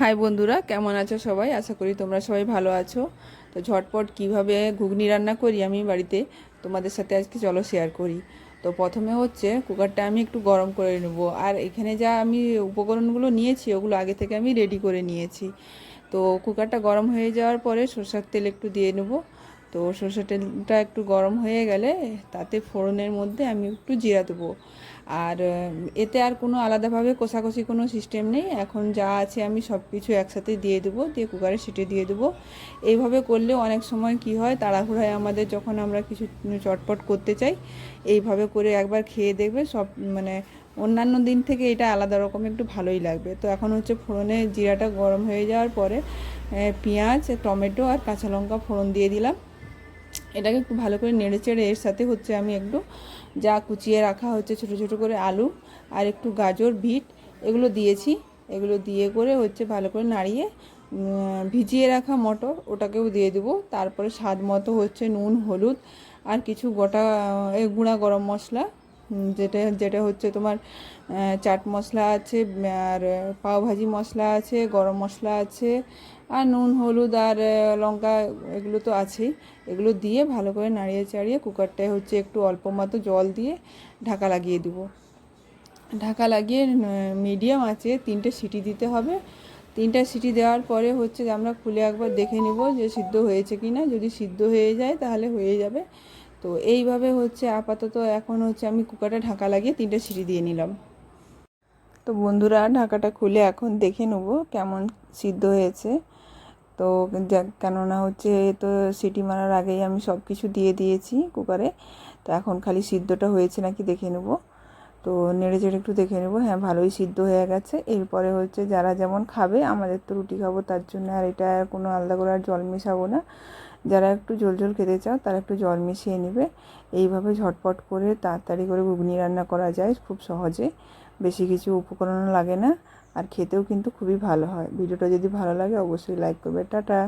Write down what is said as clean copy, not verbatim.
High বন্ধুরা, কেমন আছো সবাই? আশা করি তোমরা সবাই ভালো আছো। তো ঝটপট কিভাবে ঘুগনি রান্না করি আমি বাড়িতে তোমাদের সাথে আজকে চলো শেয়ার করি। তো প্রথমে হচ্ছে কুকারটা আমি একটু গরম করে নেব। আর এখানে যা আমি উপকরণগুলো নিয়েছি ওগুলো আগে থেকে আমি রেডি করে নিয়েছি। তো কুকারটা গরম হয়ে যাওয়ার পরে সরষের তেল একটু দিয়ে নেব। তো সরষের তেলটা একটু গরম হয়ে গেলে তাতে ফোড়নের মধ্যে আমি একটু জিরা দেবো। আর এতে আর কোনো আলাদাভাবে কষাকষি কোনো সিস্টেম নেই। এখন যা আছে আমি সব কিছু একসাথে দিয়ে দেবো, দিয়ে কুকারে সিটি দিয়ে দেবো। এইভাবে করলে অনেক সময় কি হয়, তাড়াহুড়ায় আমাদের যখন আমরা কিছু চটপট করতে চাই, এইভাবে করে একবার খেয়ে দেখবে সব মানে অন্যান্য দিন থেকে এটা আলাদা রকম একটু ভালোই লাগবে। তো এখন হচ্ছে ফোড়নে জিরাটা গরম হয়ে যাওয়ার পরে পেঁয়াজ, টমেটো আর কাঁচা লঙ্কা ফোড়ন দিয়ে দিলাম। এটাকে একটু ভালো করে নেড়ে চেড়ে এর সাথে হচ্ছে আমি একটু যা কুচিয়ে রাখা হচ্ছে ছোট ছোট করে আলু আর একটু গাজর, বিট এগুলো দিয়েছি। এগুলো দিয়ে করে হচ্ছে ভালো করে নাড়িয়ে ভিজিয়ে রাখা মটর ওটাকেও দিয়ে দেবো। তারপরে স্বাদ মতো হচ্ছে নুন, হলুদ আর কিছু গোটা গুঁড়া গরম মশলা, যেটা যেটা হচ্ছে তোমার চাট মশলা আছে, আর পাওভাজি মশলা আছে, গরম মশলা আছে, আর নুন, হলুদ আর লঙ্কা এগুলো তো আছেই। এগুলো দিয়ে ভালো করে নাড়িয়ে চাড়িয়ে কুকারটায় হচ্ছে একটু অল্প মতো জল দিয়ে ঢাকা লাগিয়ে দেবো। ঢাকা লাগিয়ে মিডিয়াম আঁচে 3টে সিটি দিতে হবে। 3টা সিটি দেওয়ার পরে হচ্ছে আমরা খুলে একবার দেখে নেব যে সিদ্ধ হয়েছে কি না। যদি সিদ্ধ হয়ে যায় তাহলে হয়ে যাবে। তো এইভাবে হচ্ছে আপাতত এখন হচ্ছে আমি কুকারটা ঢাকা লাগিয়ে 3টে সিটি দিয়ে নিলাম। তো বন্ধুরা, ঢাকাটা খুলে এখন দেখে নেব কেমন সিদ্ধ হয়েছে। তো কেননা হচ্ছে তো সিটি মারার আগেই আমি সব কিছু দিয়ে দিয়েছি কুকারে। তো এখন খালি সিদ্ধটা হয়েছে নাকি দেখে নেব। তো নেড়ে চেড়ে একটু দেখে নেব, হ্যাঁ ভালোই সিদ্ধ হয়ে গেছে। এরপরে হচ্ছে যারা যেমন খাবে, আমাদের তো রুটি খাবো তার জন্য আর এটা কোনো আলাদা করে আর জল মেশাবো না। যারা একটু ঝোল ঝোল খেতে চাও তারা একটু জল মিশিয়ে নেবে। এইভাবে ঝটপট করে তাড়াতাড়ি করে ঘুগনি রান্না করা যায় খুব সহজে, বেশি কিছু উপকরণও লাগে না। আর খেতেও কিন্তু খুবই ভালো হয়। ভিডিওটা যদি ভালো লাগে অবশ্যই লাইক করবে। টাটা।